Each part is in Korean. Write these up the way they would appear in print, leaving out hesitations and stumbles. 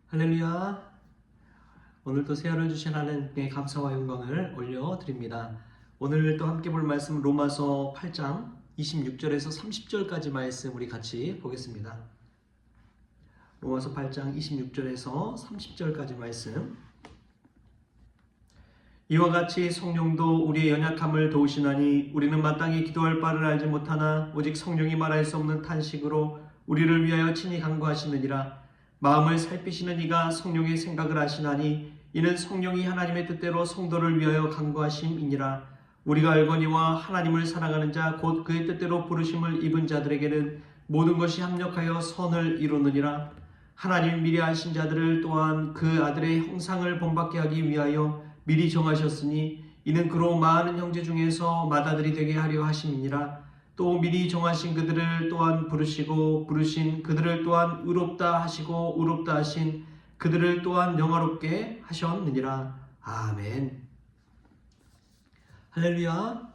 할렐루야. 오늘도 새 하루를 주신 하나님께 감사와 영광을 올려드립니다. 오늘 또 함께 볼 말씀 로마서 8장 26절에서 30절까지 말씀 우리 같이 보겠습니다. 로마서 8장 26절에서 30절까지 말씀. 이와 같이 성령도 우리의 연약함을 도우시나니 우리는 마땅히 기도할 바를 알지 못하나 오직 성령이 말할 수 없는 탄식으로 우리를 위하여 친히 간구하시느니라. 마음을 살피시는 이가 성령의 생각을 아시나니 이는 성령이 하나님의 뜻대로 성도를 위하여 간구하심이니라. 우리가 알거니와 하나님을 사랑하는 자 곧 그의 뜻대로 부르심을 입은 자들에게는 모든 것이 합력하여 선을 이루느니라. 하나님 미리 아신 자들을 또한 그 아들의 형상을 본받게 하기 위하여 미리 정하셨으니 이는 그로 많은 형제 중에서 맏아들이 되게 하려 하심이니라. 또 미리 정하신 그들을 또한 부르시고 부르신 그들을 또한 의롭다 하시고 의롭다 하신 그들을 또한 영화롭게 하셨느니라. 아멘. 할렐루야.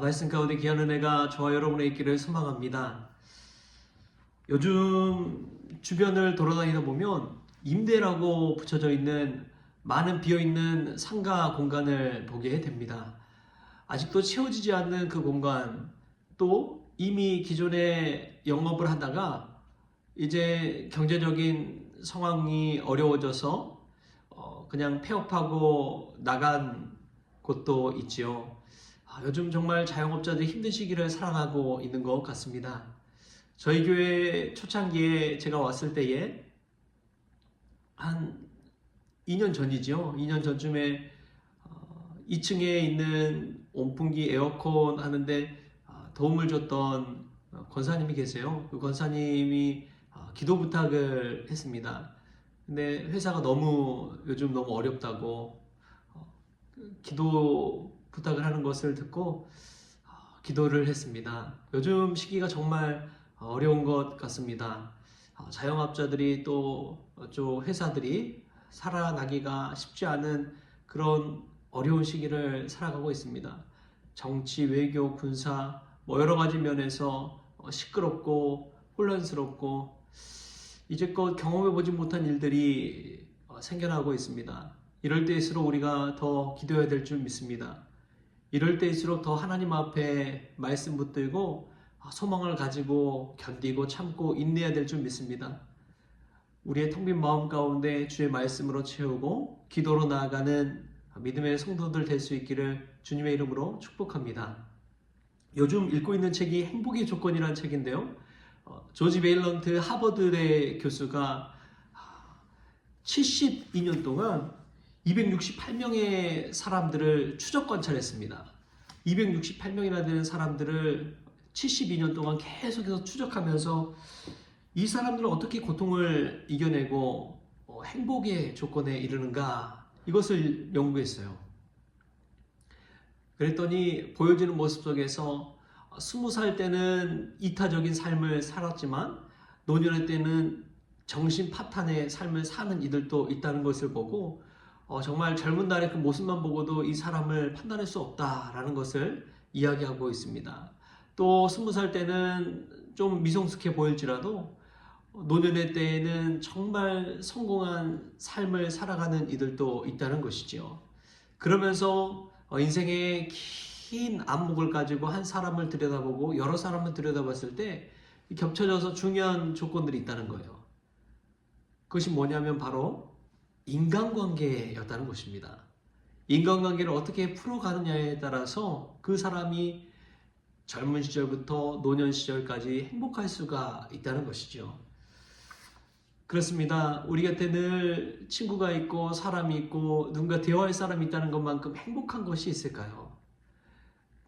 말씀 가운데 귀한 은혜가 저와 여러분의 있기를 소망합니다. 요즘 주변을 돌아다니다 보면 임대라고 붙여져 있는 많은 비어있는 상가 공간을 보게 됩니다. 아직도 채워지지 않는 그 공간, 또 이미 기존에 영업을 하다가 이제 경제적인 상황이 어려워져서 그냥 폐업하고 나간 곳도 있지요. 요즘 정말 자영업자들이 힘든 시기를 살아가고 있는 것 같습니다. 저희 교회 초창기에 제가 왔을 때에 한 2년 전이죠. 2년 전쯤에 2층에 있는 온풍기 에어컨 하는데 도움을 줬던 권사님이 계세요. 그 권사님이 기도 부탁을 했습니다. 근데 회사가 요즘 너무 어렵다고 기도 부탁을 하는 것을 듣고 기도를 했습니다. 요즘 시기가 정말 어려운 것 같습니다. 자영업자들이 또 회사들이 살아나기가 쉽지 않은 그런 어려운 시기를 살아가고 있습니다. 정치, 외교, 군사 여러 가지 면에서 시끄럽고 혼란스럽고 이제껏 경험해보지 못한 일들이 생겨나고 있습니다. 이럴 때일수록 우리가 더 기도해야 될 줄 믿습니다. 이럴 때일수록 더 하나님 앞에 말씀 붙들고 소망을 가지고 견디고 참고 인내해야 될 줄 믿습니다. 우리의 텅 빈 마음 가운데 주의 말씀으로 채우고 기도로 나아가는 믿음의 성도들 될 수 있기를 주님의 이름으로 축복합니다. 요즘 읽고 있는 책이 행복의 조건이라는 책인데요. 조지 베일런트 하버드대 교수가 72년 동안 268명의 사람들을 추적 관찰했습니다. 268명이나 되는 사람들을 72년 동안 계속해서 추적하면서 이 사람들은 어떻게 고통을 이겨내고 행복의 조건에 이르는가, 이것을 연구했어요. 그랬더니 보여지는 모습 속에서 20살 때는 이타적인 삶을 살았지만 노년의 때는 정신 파탄의 삶을 사는 이들도 있다는 것을 보고 정말 젊은 날의 그 모습만 보고도 이 사람을 판단할 수 없다라는 것을 이야기하고 있습니다. 또 20살 때는 좀 미성숙해 보일지라도 노년의 때에는 정말 성공한 삶을 살아가는 이들도 있다는 것이죠. 그러면서 인생의 긴 안목을 가지고 한 사람을 들여다보고 여러 사람을 들여다봤을 때 겹쳐져서 중요한 조건들이 있다는 거예요. 그것이 뭐냐면 바로 인간관계였다는 것입니다. 인간관계를 어떻게 풀어가느냐에 따라서 그 사람이 젊은 시절부터 노년 시절까지 행복할 수가 있다는 것이죠. 그렇습니다. 우리 곁에 늘 친구가 있고 사람이 있고 누군가 대화할 사람이 있다는 것만큼 행복한 것이 있을까요?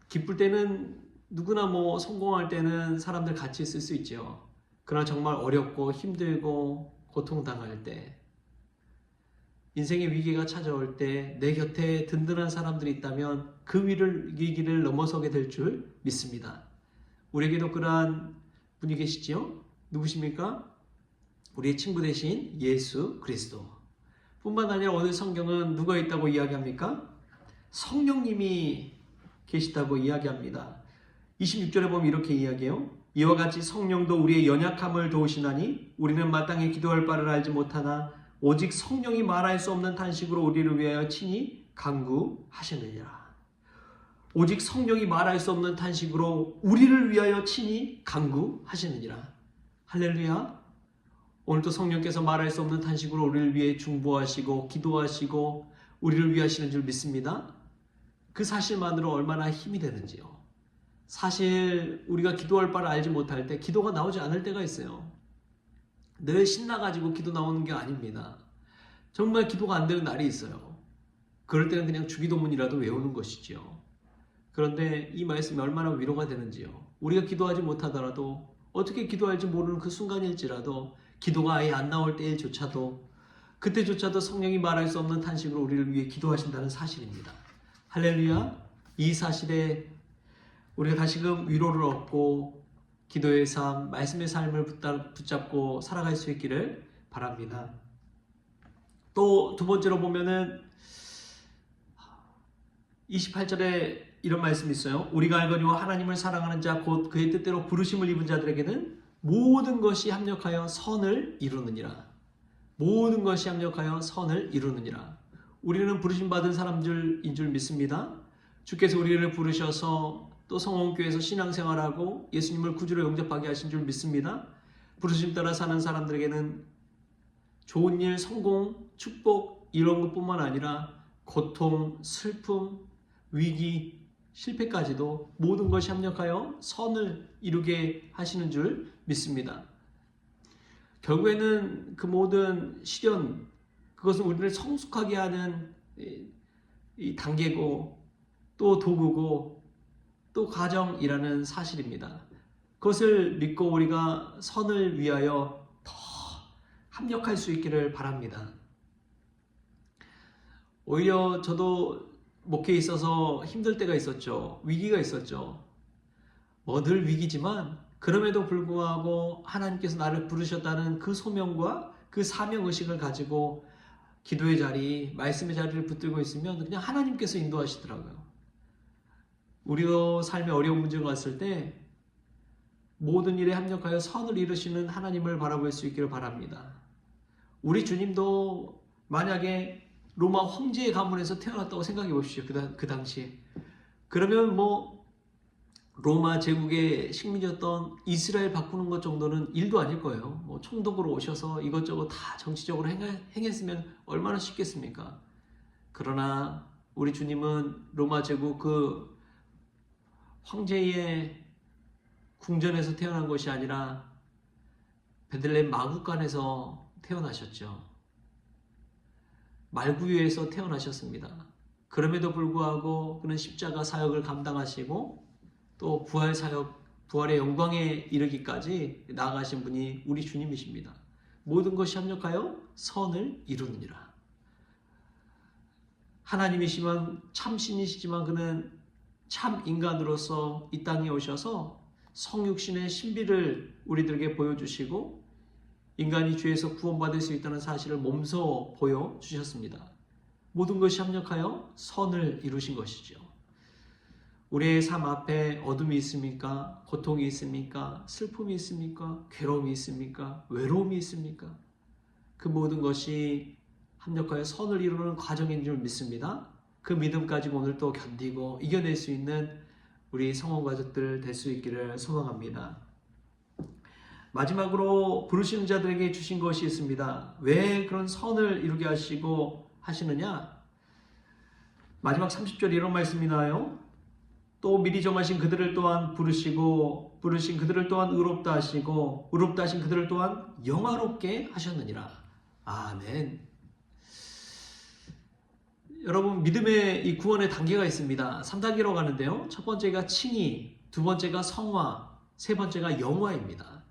기쁠 때는 누구나 성공할 때는 사람들 같이 있을 수 있죠. 그러나 정말 어렵고 힘들고 고통당할 때, 인생의 위기가 찾아올 때 내 곁에 든든한 사람들이 있다면 그 위기를 넘어서게 될 줄 믿습니다. 우리에게도 그러한 분이 계시지요? 누구십니까? 우리의 친구 되신 예수 그리스도. 뿐만 아니라 오늘 성경은 누가 있다고 이야기합니까? 성령님이 계시다고 이야기합니다. 26절에 보면 이렇게 이야기해요. 이와 같이 성령도 우리의 연약함을 도우시나니 우리는 마땅히 기도할 바를 알지 못하나 오직 성령이 말할 수 없는 탄식으로 우리를 위하여 친히 간구하셨느니라. 오직 성령이 말할 수 없는 탄식으로 우리를 위하여 친히 간구하시느니라. 할렐루야. 오늘도 성령께서 말할 수 없는 탄식으로 우리를 위해 중보하시고 기도하시고 우리를 위하시는 줄 믿습니다. 그 사실만으로 얼마나 힘이 되는지요. 사실 우리가 기도할 바를 알지 못할 때 기도가 나오지 않을 때가 있어요. 늘 신나가지고 기도 나오는 게 아닙니다. 정말 기도가 안 되는 날이 있어요. 그럴 때는 그냥 주기도문이라도 외우는 것이지요. 그런데 이 말씀이 얼마나 위로가 되는지요. 우리가 기도하지 못하더라도 어떻게 기도할지 모르는 그 순간일지라도 기도가 아예 안 나올 때조차도 그때조차도 성령이 말할 수 없는 탄식으로 우리를 위해 기도하신다는 사실입니다. 할렐루야. 이 사실에 우리가 다시금 위로를 얻고 기도의 삶, 말씀의 삶을 붙잡고 살아갈 수 있기를 바랍니다. 또 두 번째로 보면은 28절에 이런 말씀이 있어요. 우리가 알거니와 하나님을 사랑하는 자 곧 그의 뜻대로 부르심을 입은 자들에게는 모든 것이 합력하여 선을 이루느니라. 모든 것이 합력하여 선을 이루느니라. 우리는 부르심 받은 사람들인 줄 믿습니다. 주께서 우리를 부르셔서 또 성원교회에서 신앙생활하고 예수님을 구주로 영접하게 하신 줄 믿습니다. 부르심 따라 사는 사람들에게는 좋은 일, 성공, 축복 이런 것뿐만 아니라 고통, 슬픔, 위기, 실패까지도 모든 것이 합력하여 선을 이루게 하시는 줄 믿습니다. 결국에는 그 모든 시련, 그것은 우리를 성숙하게 하는 이 단계고 또 도구고 또 과정이라는 사실입니다. 그것을 믿고 우리가 선을 위하여 더 합력할 수 있기를 바랍니다. 오히려 저도 목회에 있어서 힘들 때가 있었죠. 위기가 있었죠. 늘 위기지만 그럼에도 불구하고 하나님께서 나를 부르셨다는 그 소명과 그 사명의식을 가지고 기도의 자리, 말씀의 자리를 붙들고 있으면 그냥 하나님께서 인도하시더라고요. 우리도 삶에 어려운 문제가 왔을 때 모든 일에 합력하여 선을 이루시는 하나님을 바라볼 수 있기를 바랍니다. 우리 주님도 만약에 로마 황제의 가문에서 태어났다고 생각해 보십시오. 그 당시에. 그러면 로마 제국의 식민지였던 이스라엘 바꾸는 것 정도는 일도 아닐 거예요. 총독으로 오셔서 이것저것 다 정치적으로 행했으면 얼마나 쉽겠습니까? 그러나 우리 주님은 로마 제국 그 황제의 궁전에서 태어난 것이 아니라 베들레헴 마구간에서 태어나셨죠. 말구유에서 태어나셨습니다. 그럼에도 불구하고 그는 십자가 사역을 감당하시고 또 부활 사역, 부활의 영광에 이르기까지 나아가신 분이 우리 주님이십니다. 모든 것이 합력하여 선을 이루느니라. 하나님이시면 참신이시지만 그는 참 인간으로서 이 땅에 오셔서 성육신의 신비를 우리들에게 보여주시고 인간이 죄에서 구원받을 수 있다는 사실을 몸소 보여주셨습니다. 모든 것이 합력하여 선을 이루신 것이죠. 우리의 삶 앞에 어둠이 있습니까? 고통이 있습니까? 슬픔이 있습니까? 괴로움이 있습니까? 외로움이 있습니까? 그 모든 것이 합력하여 선을 이루는 과정인 줄 믿습니다. 그 믿음 가지고 오늘 또 견디고 이겨낼 수 있는 우리 성원 가족들 될 수 있기를 소망합니다. 마지막으로 부르시는 자들에게 주신 것이 있습니다. 왜 그런 선을 이루게 하시느냐? 마지막 30절에 이런 말씀이 나와요. 또 미리 정하신 그들을 또한 부르시고 부르신 그들을 또한 의롭다 하시고 의롭다 하신 그들을 또한 영화롭게 하셨느니라. 아멘. 여러분, 믿음의 이 구원의 단계가 있습니다. 3단계로 가는데요. 첫 번째가 칭의, 두 번째가 성화, 세 번째가 영화입니다.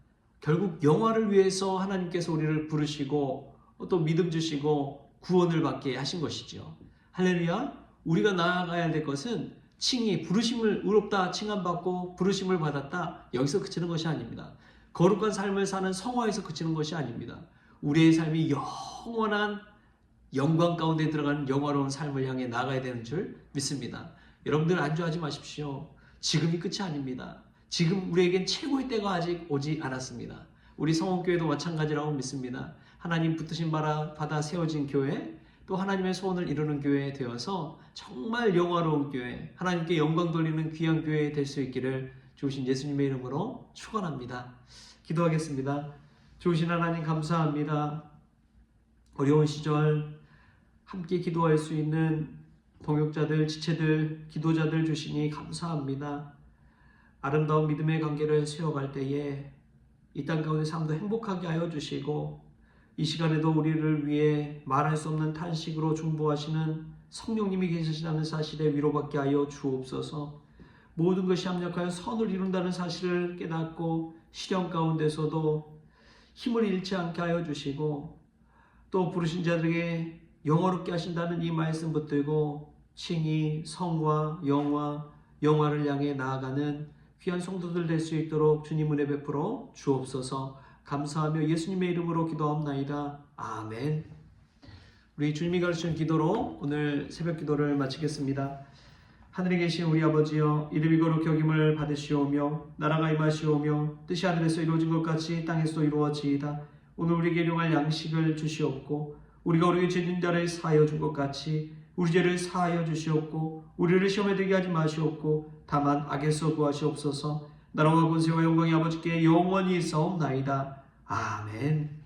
결국 영화를 위해서 하나님께서 우리를 부르시고 또 믿음 주시고 구원을 받게 하신 것이죠. 할렐루야. 우리가 나아가야 될 것은 칭의, 부르심을 의롭다 칭함받고 부르심을 받았다. 여기서 그치는 것이 아닙니다. 거룩한 삶을 사는 성화에서 그치는 것이 아닙니다. 우리의 삶이 영원한 영광 가운데 들어가는 영화로운 삶을 향해 나가야 되는 줄 믿습니다. 여러분들 안주하지 마십시오. 지금이 끝이 아닙니다. 지금 우리에겐 최고의 때가 아직 오지 않았습니다. 우리 성원교회도 마찬가지라고 믿습니다. 하나님 붙드신 바다 세워진 교회, 또 하나님의 소원을 이루는 교회 되어서 정말 영화로운 교회, 하나님께 영광 돌리는 귀한 교회 될 수 있기를 주신 예수님의 이름으로 축원합니다. 기도하겠습니다. 주신 하나님 감사합니다. 어려운 시절 함께 기도할 수 있는 동역자들, 지체들, 기도자들 주시니 감사합니다. 아름다운 믿음의 관계를 세워갈 때에 이 땅 가운데 삶도 행복하게 하여 주시고, 이 시간에도 우리를 위해 말할 수 없는 탄식으로 중보하시는 성령님이 계시다는 사실에 위로받게 하여 주옵소서. 모든 것이 합력하여 선을 이룬다는 사실을 깨닫고 시련 가운데서도 힘을 잃지 않게 하여 주시고, 또 부르신 자들에게 영화롭게 하신다는 이 말씀 붙들고 칭의, 성화, 영화를 향해 나아가는 귀한 성도들 될 수 있도록 주님 은혜 베풀어 주옵소서. 감사하며 예수님의 이름으로 기도합나이다. 아멘. 우리 주님이 가르치는 기도로 오늘 새벽 기도를 마치겠습니다. 하늘에 계신 우리 아버지여, 이름이 거룩히 여김을 받으시오며 나라가 임하시오며 뜻이 하늘에서 이루어진 것 같이 땅에서도 이루어지이다. 오늘 우리에게 일용할 양식을 주시옵고, 우리가 우리의 죄진 자를 사하여 준 것 같이 우리 죄를 사하여 주시옵고, 우리를 시험에 들게 하지 마시옵고 다만 악에서 구하시옵소서. 나라와 권세와 영광이 아버지께 영원히 있사옵나이다. 아멘.